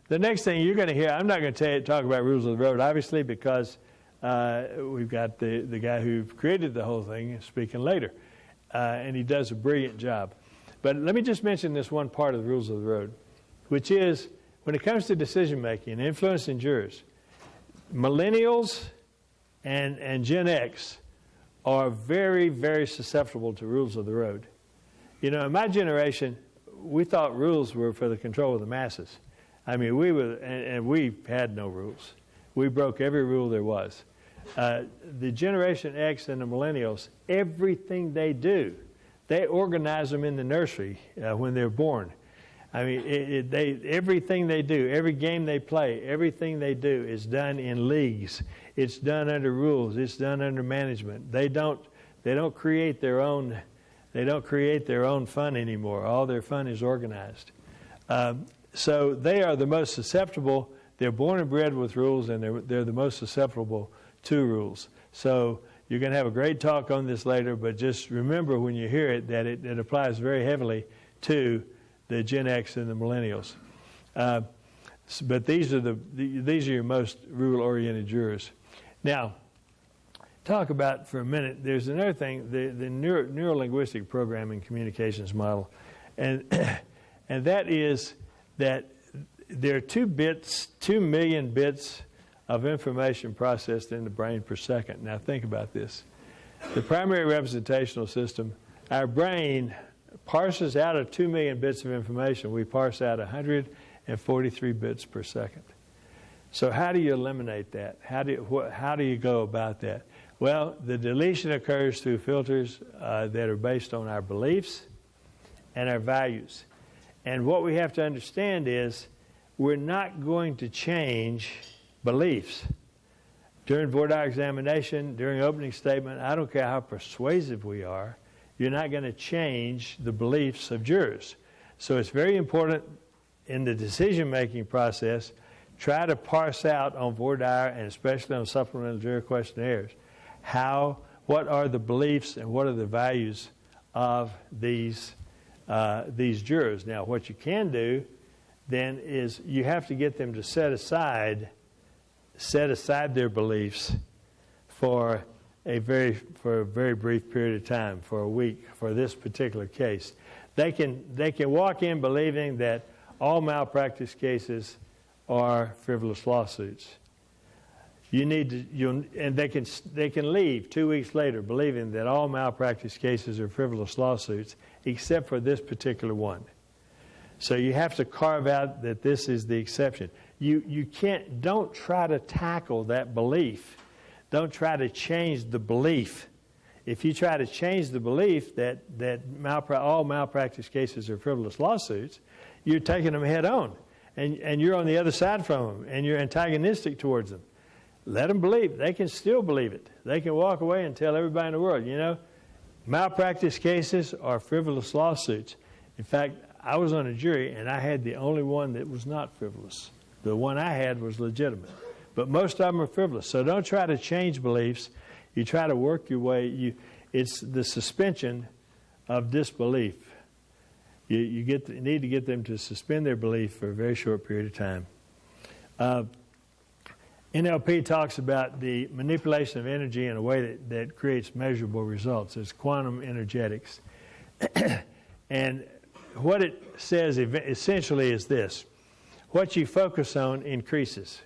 The next thing you're going to hear, I'm not going to talk about rules of the road, obviously, because we've got the guy who created the whole thing speaking later, and he does a brilliant job. But let me just mention this one part of the rules of the road, which is when it comes to decision making and influencing jurors, millennials and Gen X are very, very susceptible to rules of the road. You know, in my generation, we thought rules were for the control of the masses. I mean, we had no rules. We broke every rule there was. The Generation X and the millennials, everything they do, they organize them in the nursery when they're born. I mean, everything they do, every game they play, everything they do is done in leagues. It's done under rules. It's done under management. They don't create their own. They don't create their own fun anymore. All their fun is organized. So they are the most susceptible. They're born and bred with rules, and they're the most susceptible to rules. So you're going to have a great talk on this later, but just remember when you hear it that it applies very heavily to the Gen X and the millennials. But these are your most rule-oriented jurors. Now, talk about for a minute. There's another thing, the neuro-linguistic programming communications model, and that is that there are 2 million bits of information processed in the brain per second. Now think about this. The primary representational system, our brain parses out of 2 million bits of information. We parse out 143 bits per second. So how do you eliminate that? How do you go about that? Well, the deletion occurs through filters that are based on our beliefs and our values. And what we have to understand is we're not going to change beliefs. During voir dire examination, during opening statement, I don't care how persuasive we are, you're not going to change the beliefs of jurors. So it's very important in the decision-making process, try to parse out on voir dire and especially on supplemental juror questionnaires, what are the beliefs and what are the values of these jurors. Now, what you can do then is you have to get them to set aside their beliefs for a very brief period of time, for a week, for this particular case. They can walk in believing that all malpractice cases are frivolous lawsuits. And they can leave 2 weeks later believing that all malpractice cases are frivolous lawsuits, except for this particular one. So you have to carve out that this is the exception. Don't try to tackle that belief. Don't try to change the belief. If you try to change the belief that all malpractice cases are frivolous lawsuits, you're taking them head on. And you're on the other side from them, and you're antagonistic towards them. Let them believe. They can still believe it. They can walk away and tell everybody in the world, you know, malpractice cases are frivolous lawsuits. In fact, I was on a jury, and I had the only one that was not frivolous. The one I had was legitimate. But most of them are frivolous. So don't try to change beliefs. You try to work your way. It's the suspension of disbelief. You need to get them to suspend their belief for a very short period of time. NLP talks about the manipulation of energy in a way that creates measurable results. It's quantum energetics. And what it says essentially is this. What you focus on increases.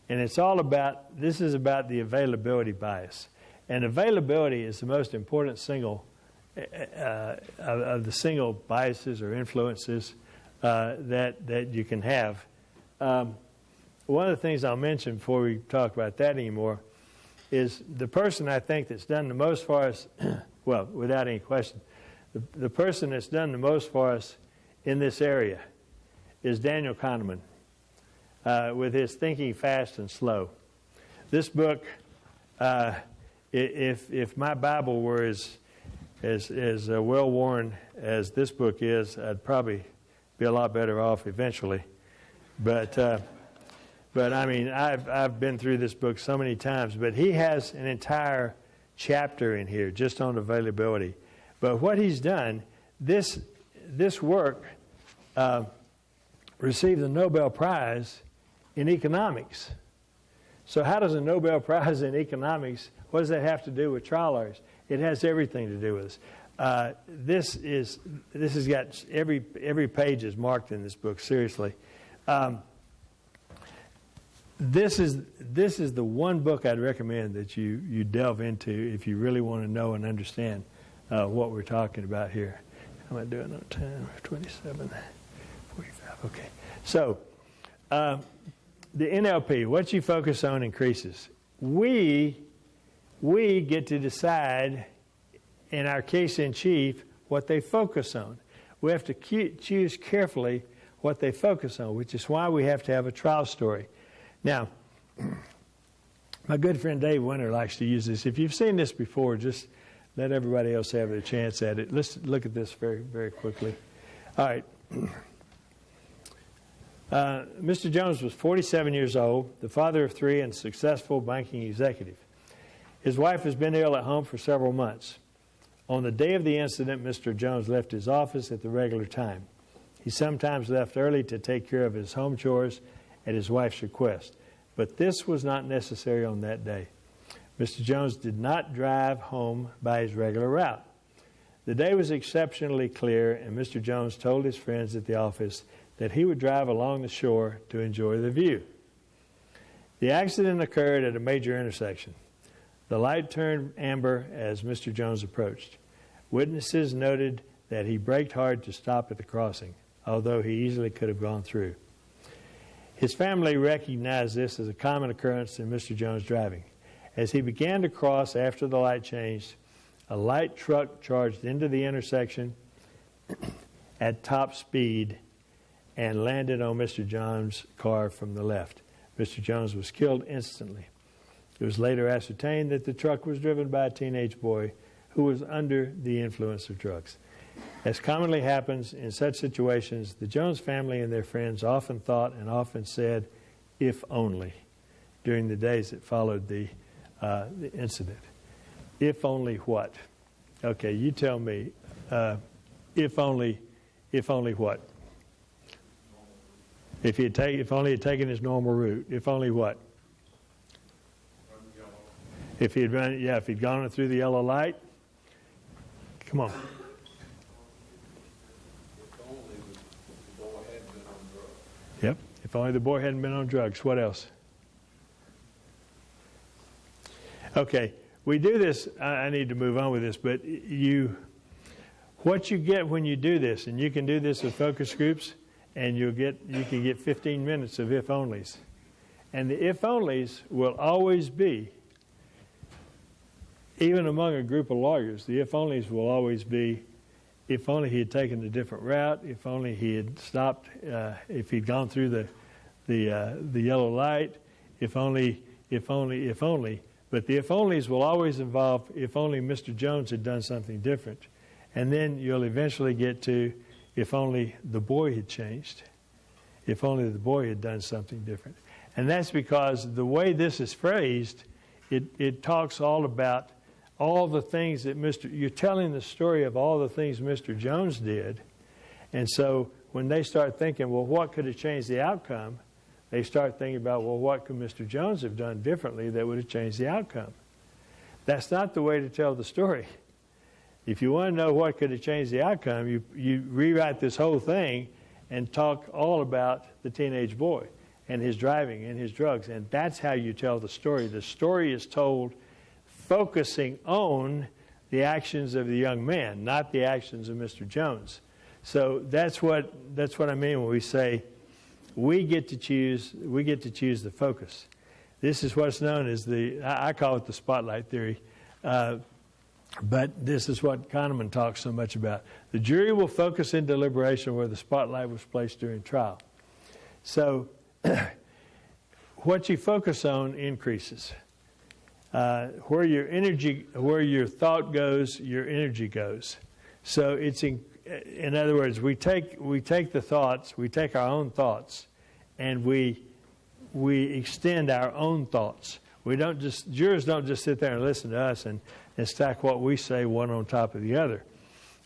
And it's all about, this is about the availability bias. And availability is the most important single of the single biases or influences that you can have. One of the things I'll mention before we talk about that anymore is the person I think that's done the most for us, well, without any question, the person that's done the most for us in this area is Daniel Kahneman with his Thinking Fast and Slow. This book, if my Bible were as well-worn as this book is, I'd probably be a lot better off eventually. But I mean, I've been through this book so many times, but he has an entire chapter in here just on availability. But what he's done, this work received the Nobel Prize in economics. So how does a Nobel Prize in economics, what does that have to do with trial lawyers? It has everything to do with us. This has got every page is marked in this book, seriously. This is the one book I'd recommend that you delve into if you really want to know and understand what we're talking about here. How am I doing on time? 27, 45, okay. So, the NLP, what you focus on increases. We get to decide, in our case in chief, what they focus on. We have to choose carefully what they focus on, which is why we have to have a trial story. Now, my good friend Dave Winter likes to use this. If you've seen this before, just let everybody else have their chance at it. Let's look at this very, very quickly. All right. Mr. Jones was 47 years old, the father of 3 and successful banking executive. His wife has been ill at home for several months. On the day of the incident, Mr. Jones left his office at the regular time. He sometimes left early to take care of his home chores at his wife's request, but this was not necessary on that day. Mr. Jones did not drive home by his regular route. The day was exceptionally clear, and Mr. Jones told his friends at the office that he would drive along the shore to enjoy the view. The accident occurred at a major intersection. The light turned amber as Mr. Jones approached. Witnesses noted that he braked hard to stop at the crossing, although he easily could have gone through. His family recognized this as a common occurrence in Mr. Jones' driving. As he began to cross after the light changed, a light truck charged into the intersection at top speed and landed on Mr. Jones' car from the left. Mr. Jones was killed instantly. It was later ascertained that the truck was driven by a teenage boy who was under the influence of drugs. As commonly happens in such situations, the Jones family and their friends often thought and often said, "if only," during the days that followed the incident. If only what? Okay, you tell me. If only what? If only he'd taken his normal route. If only what? If he'd gone through the yellow light. Come on. Yep. If only the boy hadn't been on drugs. What else? Okay. We do this. I need to move on with this, but what you get when you do this, and you can do this with focus groups, and you can get 15 minutes of if-onlys. And the if-onlys will always be, even among a group of lawyers, the if-onlys will always be, if only he had taken a different route, if only he had stopped, if he'd gone through the yellow light, if only. But the if-onlys will always involve, if only Mr. Jones had done something different. And then you'll eventually get to, if only the boy had changed, if only the boy had done something different. And that's because the way this is phrased, it talks all about all the things that you're telling the story of all the things Mr. Jones did. And so when they start thinking, well, what could have changed the outcome? They start thinking about, well, what could Mr. Jones have done differently that would have changed the outcome? That's not the way to tell the story. If you want to know what could have changed the outcome, you rewrite this whole thing and talk all about the teenage boy and his driving and his drugs. And that's how you tell the story. The story is told focusing on the actions of the young man, not the actions of Mr. Jones. So that's what I mean when we say we get to choose the focus. This is what's known as I call it the spotlight theory. But this is what Kahneman talks so much about. The jury will focus in deliberation where the spotlight was placed during trial. So what you focus on increases. Where your thought goes, your energy goes. So it's in other words, we take the thoughts, we take our own thoughts, and we extend our own thoughts. Jurors don't just sit there and listen to us and stack what we say one on top of the other.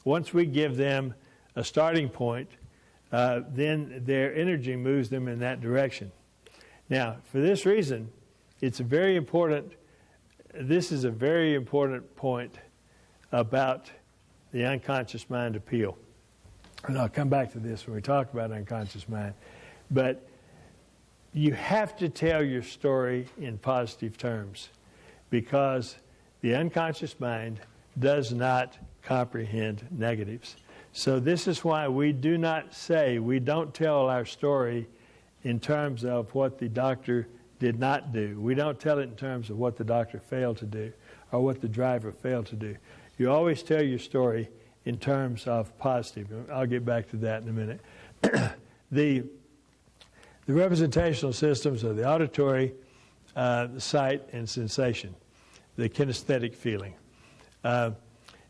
Once we give them a starting point, then their energy moves them in that direction. Now, for this reason, it's a very important, this is a very important point about the unconscious mind appeal. And I'll come back to this when we talk about unconscious mind. But you have to tell your story in positive terms, because the unconscious mind does not comprehend negatives. So this is why we don't tell our story in terms of what the doctor did not do. We don't tell it in terms of what the doctor failed to do or what the driver failed to do. You always tell your story in terms of positive. I'll get back to that in a minute. The representational systems are the auditory, the sight, and sensation, the kinesthetic feeling.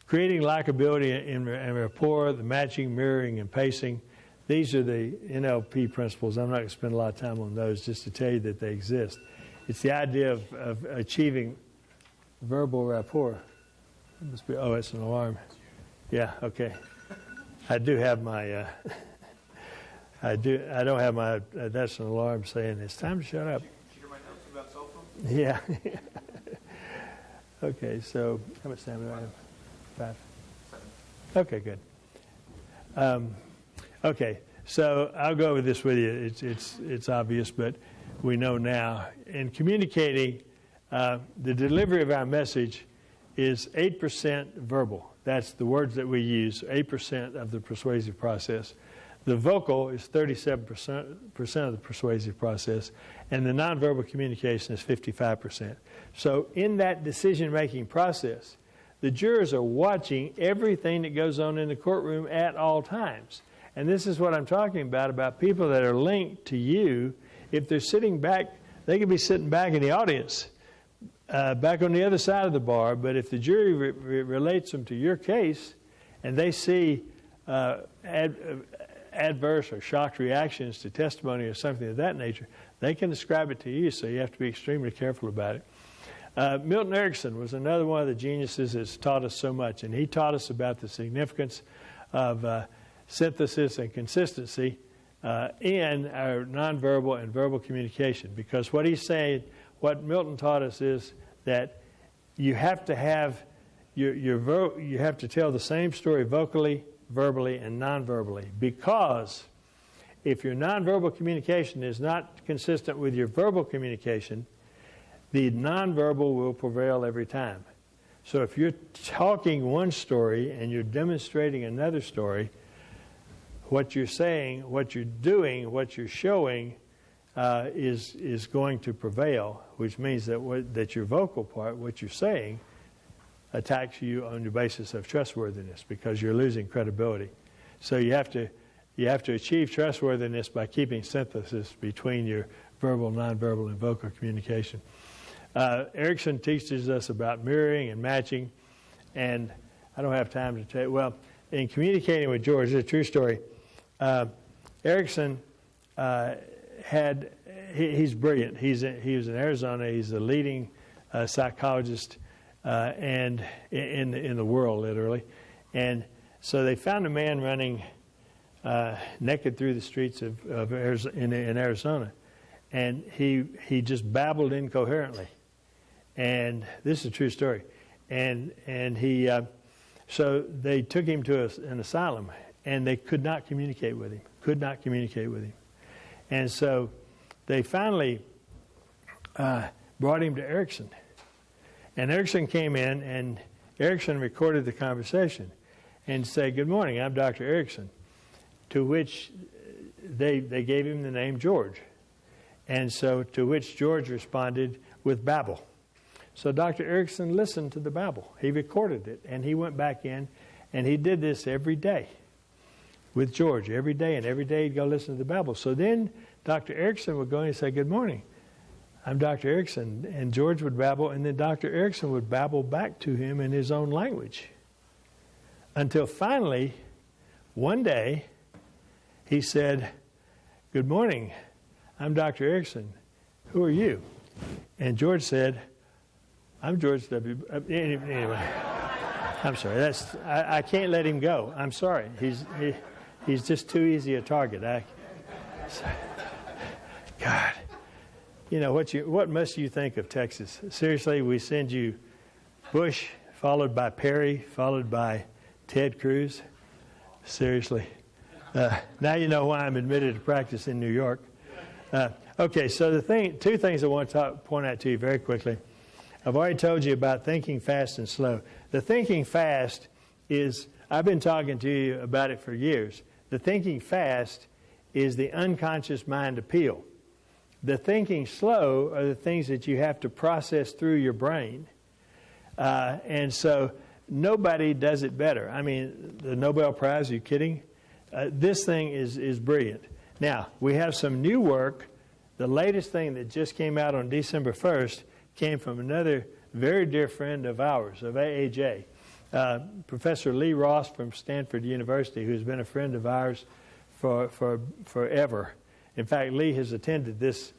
Creating likability and rapport, the matching, mirroring, and pacing. These are the NLP principles. I'm not going to spend a lot of time on those, just to tell you that they exist. It's the idea of achieving verbal rapport. It must be, oh, it's an alarm. Yeah, okay. I do have my, I don't have my, that's an alarm saying it's time to shut up. Did you hear my notes about cell phones? Yeah. Okay, so how much time do I have? 5? 7. Okay, good. Okay, so I'll go over this with you. It's obvious, but we know now. In communicating, the delivery of our message is 8% verbal. That's the words that we use, 8% of the persuasive process. The vocal is 37% of the persuasive process, and the nonverbal communication is 55%. So in that decision-making process, the jurors are watching everything that goes on in the courtroom at all times. And this is what I'm talking about people that are linked to you. If they're sitting back, they could be sitting back in the audience, back on the other side of the bar, but if the jury relates them to your case and they see adverse or shocked reactions to testimony or something of that nature, they can describe it to you, so you have to be extremely careful about it. Milton Erickson was another one of the geniuses that's taught us so much, and he taught us about the significance of synthesis and consistency in our nonverbal and verbal communication. Because what he's saying, what Milton taught us is that you have to have you have to tell the same story vocally, verbally, and nonverbally. Because if your nonverbal communication is not consistent with your verbal communication, the nonverbal will prevail every time. So if you're talking one story and you're demonstrating another story, what you're saying, what you're doing, what you're showing is going to prevail, which means that your vocal part, what you're saying, attacks you on the basis of trustworthiness, because you're losing credibility. So you have to achieve trustworthiness by keeping synthesis between your verbal, nonverbal, and vocal communication. Erickson teaches us about mirroring and matching, and I don't have time to tell you. Well, in communicating with George, it's a true story. Erickson he's brilliant. He was in Arizona. He's the leading psychologist and in the world, literally. And so they found a man running naked through the streets of in Arizona, and he just babbled incoherently. And this is a true story. And he so they took him to an asylum, and they could not communicate with him. And so they finally brought him to Erickson. And Erickson came in, and Erickson recorded the conversation and said, "Good morning, I'm Dr. Erickson," to which they gave him the name George. And so to which George responded with babble. So Dr. Erickson listened to the babble. He recorded it, and he went back in, and he did this every day with George, every day, and every day he'd go listen to the babble. So then Dr. Erickson would go and say, "Good morning, I'm Dr. Erickson," and George would babble, and then Dr. Erickson would babble back to him in his own language. Until finally, one day, he said, "Good morning, I'm Dr. Erickson. Who are you?" And George said, "I'm George W." Anyway, I'm sorry. I can't let him go. I'm sorry. He's just too easy a target. God, you know what must you think of Texas? Seriously, we send you Bush, followed by Perry, followed by Ted Cruz. Seriously. Now you know why I'm admitted to practice in New York. Okay, so two things I want to point out to you very quickly. I've already told you about thinking fast and slow. The thinking fast is, I've been talking to you about it for years. The thinking fast is the unconscious mind appeal. The thinking slow are the things that you have to process through your brain. And so nobody does it better. I mean, the Nobel Prize, are you kidding? This thing is brilliant. Now, we have some new work. The latest thing that just came out on December 1st came from another very dear friend of ours, of AAJ, Professor Lee Ross from Stanford University, who's been a friend of ours for forever. In fact, Lee has attended this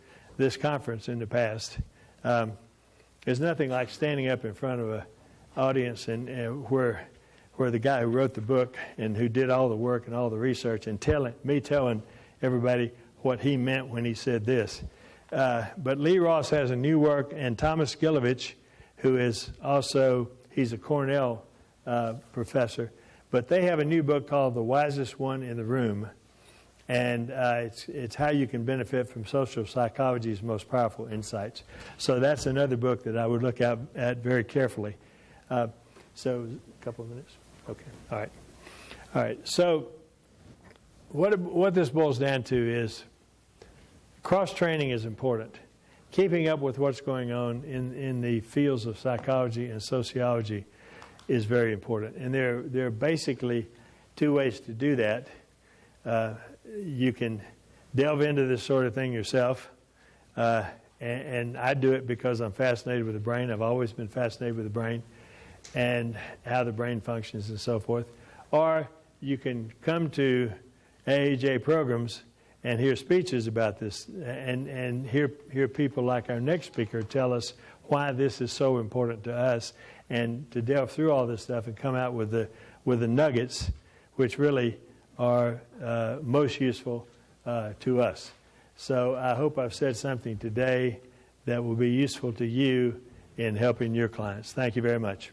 conference in the past. There's nothing like standing up in front of an audience and where the guy who wrote the book and who did all the work and all the research and telling everybody what he meant when he said this. But Lee Ross has a new work, and Thomas Gilovich, who is also, he's a Cornell professor, but they have a new book called The Wisest One in the Room, and it's how you can benefit from social psychology's most powerful insights. So that's another book that I would look at very carefully. So a couple of minutes? Okay, all right. So what this boils down to is cross-training is important. Keeping up with what's going on in the fields of psychology and sociology is very important. And there are basically two ways to do that. You can delve into this sort of thing yourself. And I do it because I'm fascinated with the brain. I've always been fascinated with the brain and how the brain functions and so forth. Or you can come to AAJ programs and hear speeches about this and hear people like our next speaker tell us why this is so important to us, and to delve through all this stuff and come out with the nuggets which really are most useful to us. So I hope I've said something today that will be useful to you in helping your clients. Thank you very much.